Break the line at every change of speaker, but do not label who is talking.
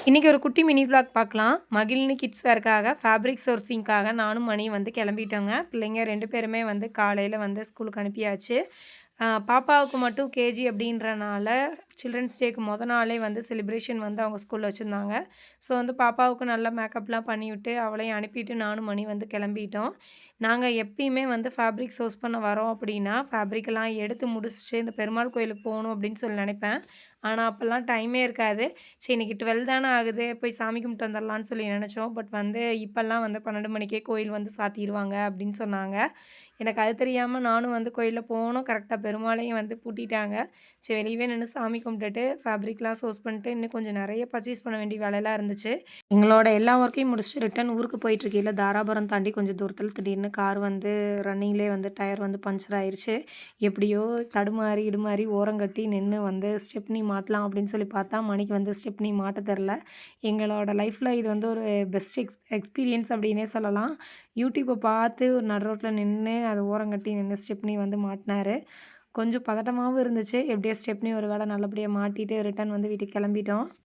இன்னைக்கு ஒரு குட்டி மினி விளாக் பார்க்கலாம். மகிழினி கிட்ஸ் வேர்க்காக ஃபேப்ரிக் சோர்சிங்க்காக நானும் மணியும் வந்து கிளம்பிட்டோங்க. பிள்ளைங்க 2 பேருமே வந்து காலையில வந்து ஸ்கூலுக்கு அனுப்பியாச்சு. பாப்பாவுக்கு மட்டும் கேஜி அப்படின்றனால சில்ட்ரன்ஸ் டேக்கு நாளே வந்து செலிப்ரேஷன் வந்து அவங்க ஸ்கூல்ல வச்சுருந்தாங்க. ஸோ வந்து பாப்பாவுக்கு நல்லா மேக்கப்லாம் பண்ணிவிட்டு, அவளையும் அனுப்பிட்டு நானும் மணி வந்து கிளம்பிட்டோம். நாங்க எப்பயுமே வந்து ஃபேப்ரிக் சோர்ஸ் பண்ண வரோம் அப்படின்னா, ஃபேப்ரிக்லாம் எடுத்து முடிச்சுட்டு இந்த பெருமாள் கோயிலுக்கு போகணும் அப்படின்னு சொல்லி நினைப்பேன். ஆனா, அப்பலாம் டைமே இருக்காது. சரி இன்னைக்கு 12 தான ஆகுது, போய் சாமி கும்பிட்டு வந்துரலான்னு சொல்லி நெனச்சோம். பட் வந்து இப்பலாம் வந்து 12 மணிக்கே கோயில் வந்து சாத்திருவாங்க அப்படின்னு சொன்னாங்க. எனக்கு அது தெரியாம நானும் வந்து கோயில்ல போனோம். கரெக்ட்டா பெருமாளையும் வந்து பூட்டிட்டாங்க. சரி வெளியவே நின்னு சாமி கும்பிட்டுட்டு, ஃபேப்ரிக்லாம் சோர்ஸ் பண்ணிட்டு, இன்னும் கொஞ்சம் நெறைய பர்ச்சேஸ் பண்ண வேண்டிய வேலைலாம் இருந்துச்சு. எங்களோட எல்லா ஒர்க்கையும் முடிச்சுட்டு ரிட்டர்ன் ஊருக்கு போயிட்டுருக்கையில தாராபுரம் தாண்டி கொஞ்சம் தூரத்தில திடீர்னு கார் வந்து ரன்னிங்லேயே வந்து டயர் வந்து பஞ்சர் ஆயிருச்சு. எப்படியோ தடுமாறி கிடுமாறி ஓரங்கட்டி நின்னு வந்து ஸ்டெப்னி மாட்டலாம் அப்படின்னு சொல்லி பார்த்தா, மணிக்கு வந்து ஸ்டெப்னி மாட்ட தெரில. எங்களோட லைஃப்ல இது வந்து ஒரு பெஸ்ட் எக்ஸ்பீரியன்ஸ் அப்படின்னே சொல்லலாம். யூடியூப்ப பார்த்து ஒரு நடு ரோட்ல நின்னு, அது ஓரங்கட்டி நின்னு ஸ்டெப்னி வந்து மாட்டுனாரு. கொஞ்சம் பதட்டமாவும் இருந்துச்சு. எப்படியோ ஸ்டெப்னி ஒரு வேள நல்லபடியா மாட்டிட்டு ரிட்டர்ன் வந்து வீட்டுக்கு கிளம்பிட்டோம்.